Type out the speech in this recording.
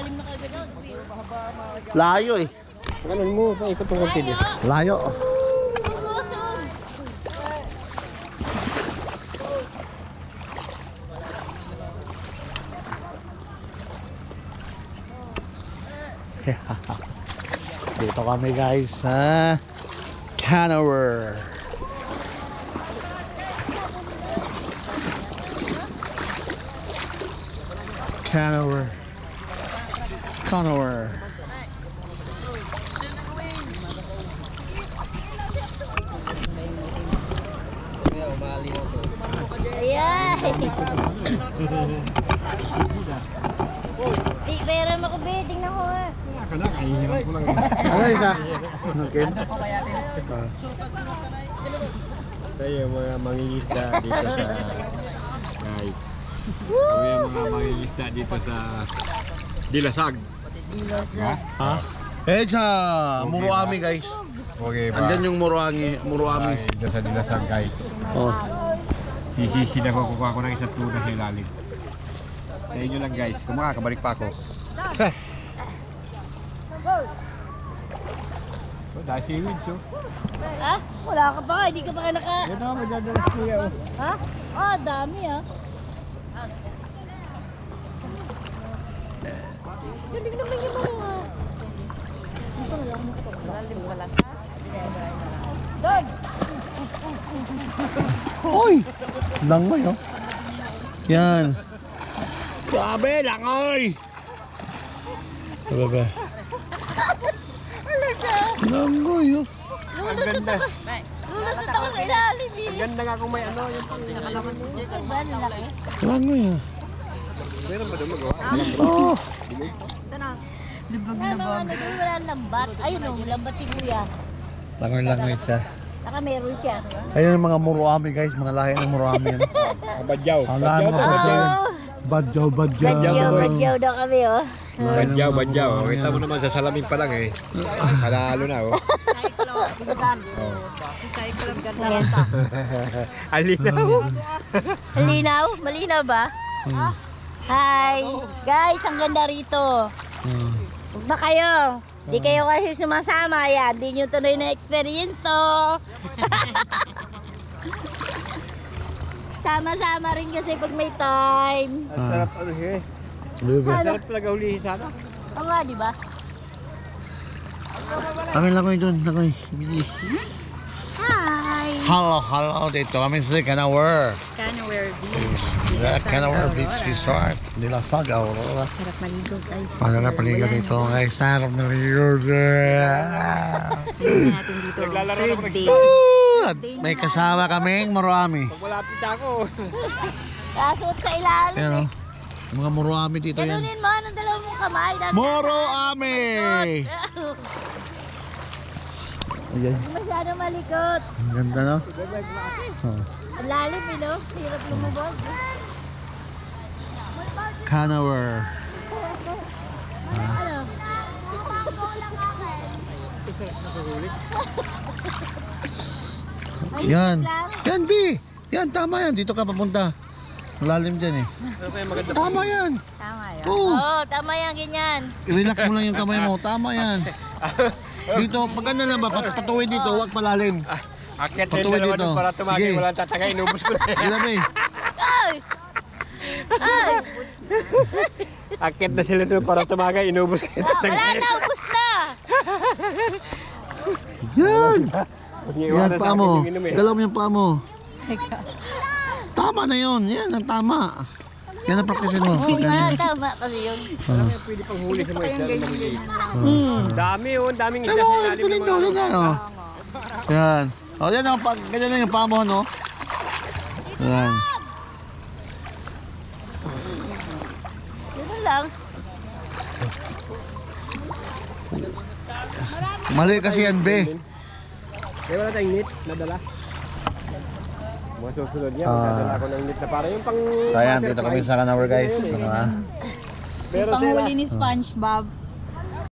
Malalim na kagad. Layo eh. Ganun mo, ikot ng konti din. Layo. Dito kami guys sa Canower. Canower. Canower. Ayan. Di, pera mo ko, be. Tingnan ko nga. Ano isa? Okay. Tayo yung mga mangingisda dito sa guys. Kami yung mga mangingisda dito sa Dilasag. Ha? Eh sa Muruami guys. Okay ba? Andyan yung Muruami. Dito sa Dilasag guys. Oh. Sisisi na ko, kukuha ko ng isang tuna sa ilalim. Sa inyo lang guys, kung makakabalik pa ako. Dahil seaweed so. Ha? Wala ka pa, hindi ka pa naka... Yan ako, magdadalas kuya oh. Ha? Ah, dami ah. Galing naman yung mga... Malalim pala sa... Dog! Hoy! Langoy oh. Yan. Grabe, langoy! Grabe. Langoy oh. Ang ganda. Lulusot ako sa ilalim eh. Ang ganda nga kung may ano, yung pinakalaman si Jake. Ba, lalaki? Langoy ah. Meron ba doon magawa? Oh. Libag na ba? Wala lambat. Ayun o, lambat si kuya. Langoy siya. Saka meron siya. Ayun yung mga Muruami guys, mga lahi ng Muruami yan. Badyaw. Ang lahi ng mga badyaw. Badyaw. Badyaw daw kami oh. Badyaw. Kita mo naman sa salamin pa lang eh. Kalalo na oh. Ayan. Alinaw. Malinaw? Malinaw ba? Hi! Guys, ang ganda rito. Huwag na kayo. Di kayo kasi sumasama. Yan, di nyo tuloy na experience to. Sama-sama rin kasi pag may time. Ang sarap ano eh. Lubi. Ang sarap talaga hulihin sana. Oo nga, di ba? Kami langoy doon, langoy. Bilis. Hi! Hello dito. Kami sa Canower. Canower Beach. Canower Beach Resort. Dilasag, Aurora. Sarap maligo guys. Paano na paligo dito guys? Sarap na paligo. Tingnan natin dito. Third day. At may kasama kaming Muruami. Pag malapit ako. Kasot sa ilalim. Ayan o. Mga Muruami dito yan. Ganunin mo, anong dalawa mong kamay? Muruami! Ayan. Masyado malikot. Ang ganda no? Oh. Ang lalim eh, no? Hirap lumubog. Canower. Ano? Yan. Yan, B. Yan, tama yan. Dito ka papunta. Ang lalim dyan eh. Tama yan. Tama yun. Oo. Oo, tama yan, ganyan. I-relax mo lang yung kamay mo. Tama yan. Dito, pag ano lang ba, patuloy dito, huwag palalim. Akyat na Patuloy yung dalawa dito. doon para tumagi. Sige. Walang tatagay. Inubos ko na. Sila ba eh? Ay! Ay! Akyat na sila doon para tumagay. Inubos ko yung Wala tatagay. na, ubus na! Yan! Yan, Yan paa mo. Dalaw mo yung paa mo. Tama na yun. Yan, ang tama. Yan ang practice mo. Oo nga, tama kasi yun. Pwede pang huli sa mga isda na maliit. Dami oh. Daming isda Ano, sa ito ilalim rin ng daw mga... yan. Oh. Yan. O, yan ang ganyan lang yung paa mo, no? Yan. Yun lang. Mali kasi yan, be. Kaya wala tayong net nadala. Mga susunod niya, magdadala ko ng net na para yung pang... So, ayan, dito kami sa Canower, guys. Pero Panghuli ni SpongeBob.